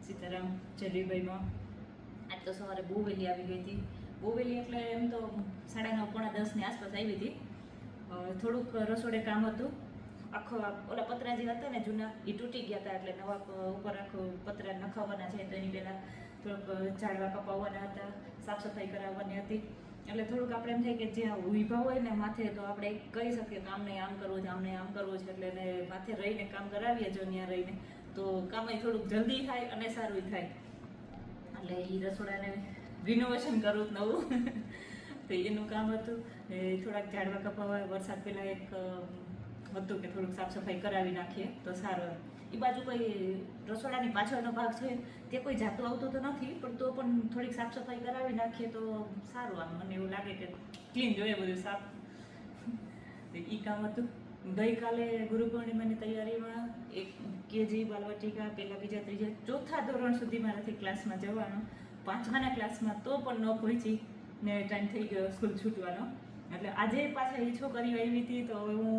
સીતારામ જલીભાઈમાં. આજ તો સવારે બહુ વહેલી આવી ગઈ હતી. બહુ વહેલી એટલે એમ તો 9:30 પોણા 10ની આસપાસ આવી હતી. થોડુંક રસોડે કામ હતું. આખો ઓલા પતરા જે હતા ને જૂના એ તૂટી ગયા હતા, એટલે નવા ઉપર આખો પતરા નખાવવાના છે. તો એની પહેલાં થોડુંક ઝાડવા કપાવવાના હતા, સાફ સફાઈ કરાવવાની હતી. એટલે થોડુંક આપણે એમ થાય કે જ્યાં ઊભા હોય ને માથે તો આપણે કહી શકીએ કે આમને આમ કરવું છે, આમને આમ કરવું છે. એટલે એને માથે રહીને કામ કરાવીએ જો ત્યાં રહીને, તો કામ થોડુંક જલ્દી થાય અને સારું થાય. એટલે એ રસોડાને રિનોવેશન કરવું નવું તો એનું કામ હતું. થોડાક ઝાડવા કપાવવા, વરસાદ પહેલાં એક હતું કે થોડુંક સાફ સફાઈ કરાવી નાખીએ તો સારું. એ બાજુ કોઈ રસોડાની પાછળનો ભાગ છે તે કોઈ જાતું આવતું તો નથી, પણ તો પણ થોડીક સાફ સફાઈ કરાવી નાખીએ તો સારું. આમ મને એવું લાગે કે ક્લીન જોઈએ બધું સાફ. એ કામ હતું. ગઈકાલે ગુરુ પૂર્ણિમાની તૈયારીમાં એક કેજી બાલવાટિકા પહેલાં બીજા ત્રીજા ચોથા ધોરણ સુધી મારાથી ક્લાસમાં જવાનું. 5માના ક્લાસમાં તો પણ ન પહોંચી ને ટાઈમ થઈ ગયો સ્કૂલ છૂટવાનો. એટલે આજે પાછા એ છોકરીઓ આવી હતી તો હવે હું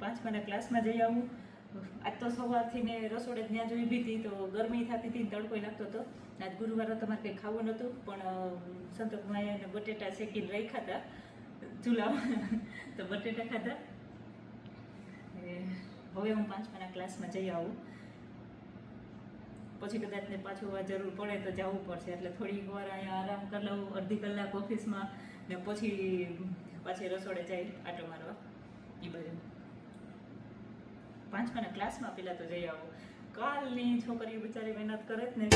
5માના ક્લાસમાં જઈ આવું. આજ તો સવારથી ને રસોડે ત્યાં જ ઊભી હતી તો ગરમી થતી હતી, તડકો લાગતો હતો. આજ ગુરુવાર તમારે કંઈ ખાવું નહોતું, પણ સંતોષભાઈ અને બટેટા શેકીને રાખ્યા હતા ચૂલામાં તો બટેટા ખાધા. હવે હું 5માના ક્લાસમાં જઈ આવું. પછી કદાચ ને પાછું જરૂર પડે તો જવું પડશે. એટલે થોડીક વાર અહીંયા આરામ કરી લઉં, અડધી કલાક ઓફિસમાં, ને પછી રસોડે જઈ આટો મારવા. એ બધું 5માના ક્લાસમાં પહેલાં તો જઈ આવું. કાલની છોકરીઓ બિચારી મહેનત કરે જ ને.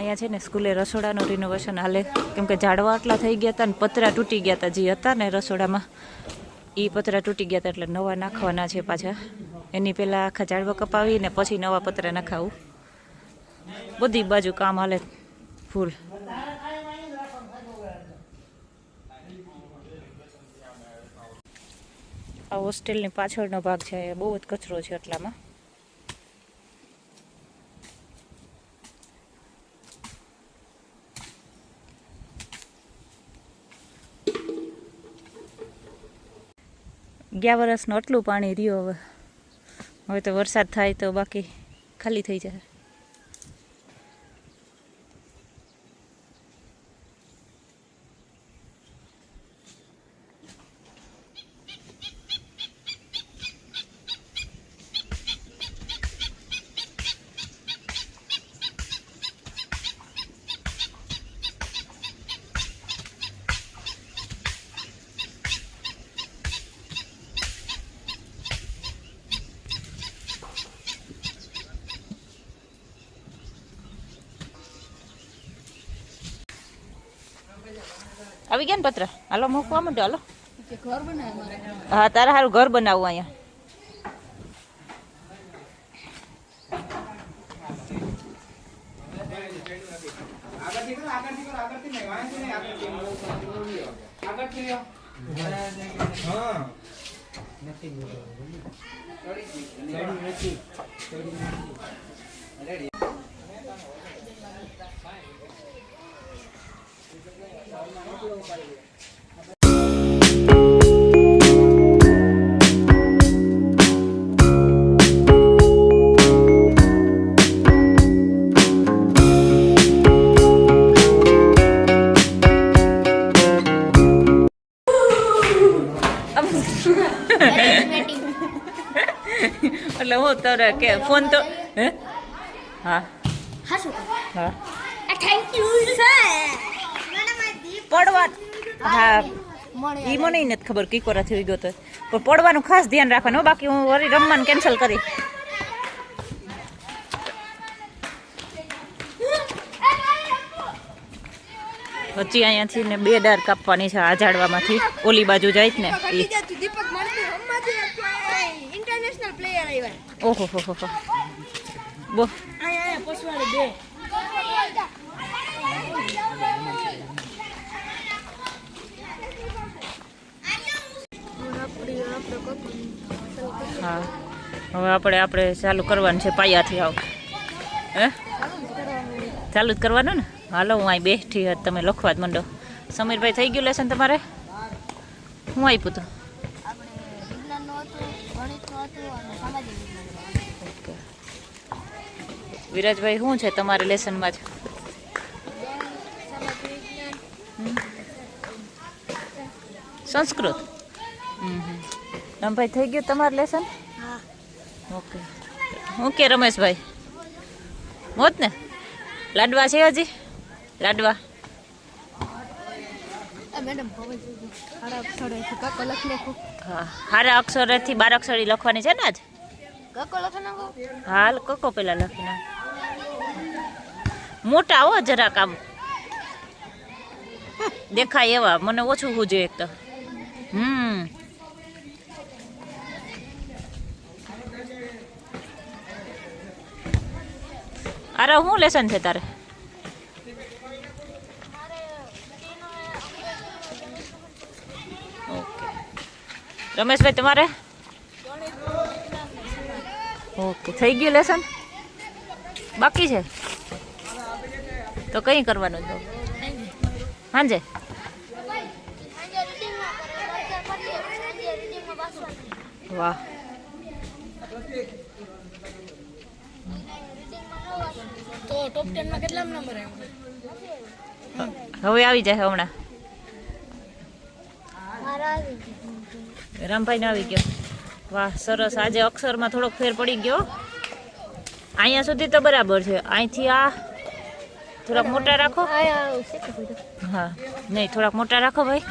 અહીંયા છે ને સ્કૂલે રસોડાનું રિનોવેશન હાલે, કેમ કે ઝાડવા આટલા થઈ ગયા હતા ને પતરા તૂટી ગયા હતા જે હતા ને રસોડામાં, એ પતરા તૂટી ગયા હતા એટલે નવા નાખવાના છે પાછા. એની પહેલાં આખા ઝાડવા કપાવી ને પછી નવા પતરા નાખાવું. બધી બાજુ કામ હાલે ફૂલ. આ હોસ્ટેલની પાછળનો ભાગ છે, બહુ જ કચરો છે એટલામાં. ગયા વર્ષનું આટલું પાણી રહ્યો. હવે તો વરસાદ થાય તો બાકી ખાલી થઈ જાય. આવી ગયા ને પત્ર, હાલો મૂકવા માંડો. હાલો હા, તારા સારું ઘર બનાવવું અહીંયા. એટલે હું તારે કે ફોન તો હે હા હા પડવા હા ઈ મને નથી ખબર કઈ કોરા થઈ ગયો તો, પણ પડવાનું ખાસ ધ્યાન રાખવાનું. બાકી હું વળી રમવાનું કેન્સલ કરી. પછી અહીંયાથી ને 2 ડાર કાપવાની છે આ ઝાડવામાંથી. ઓલી બાજુ જાય ને ઓહો હો હો બો હા. હવે આપણે ચાલુ કરવાનું છે પાયાથી. આવ હે ચાલુ જ કરવાનું ને. હાલો હું અહીં બેઠી હતી, તમે લખવા જ માંડો. સમીરભાઈ થઈ ગયું લેસન તમારે? હું આપ્યું હતું? વિરાજભાઈ શું છે તમારે લેસનમાં જ? સંસ્કૃત. રમભાઈ થઈ ગયું તમારું લેસન? ઓકે. હું કે રમેશભાઈ હોત ને? લાડવા છે હજી? લાડવા હા, હારા અક્ષરેથી 12 અક્ષરી લખવાની છે ને આજ? હાલ કકો પેલા લખી નાખ. મોટા હો જરાક આમ દેખાય એવા. મને ઓછું હું જોઈએ એક તો. અરે શું લેસન છે તારે? ઓકે. રમેશભાઈ તમારે? ઓકે. થઈ ગયું લેસન? બાકી છે તો કઈ કરવાનું છે? હાંજે વાહ. તો ટોપ 10 માં કેટલા નંબર હવે આવી જાય હમણાં? રામભાઈ ને આવી ગયો. વાહ સરસ. આજે અક્ષરમાં થોડોક ફેર પડી ગયો. અહીંયા સુધી તો બરાબર છે. અહીંથી આ થોડાક મોટા રાખો. હા નહીં, થોડાક મોટા રાખો ભાઈ.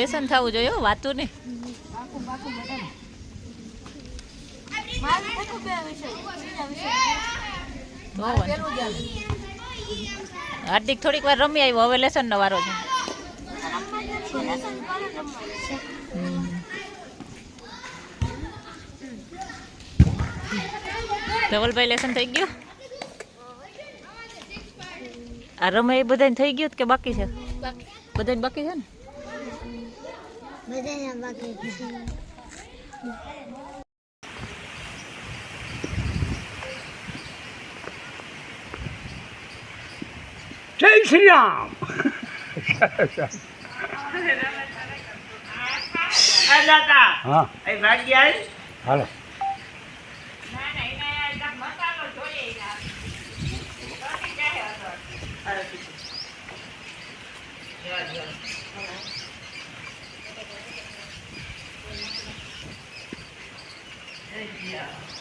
લેસન થવું જોઈએ હો, વાતું નહીં. તો વાંધો. હાર્દિક થોડીક વાર રમી આવ્યો, હવે લેસન નો વારો છે. ધવલભાઈ લેસન થઈ ગયું? આ રમે એ બધાને થઈ ગયું કે બાકી છે? બધાને બાકી છે ને? જય શ્રી રામ. હા હાલો. Yeah.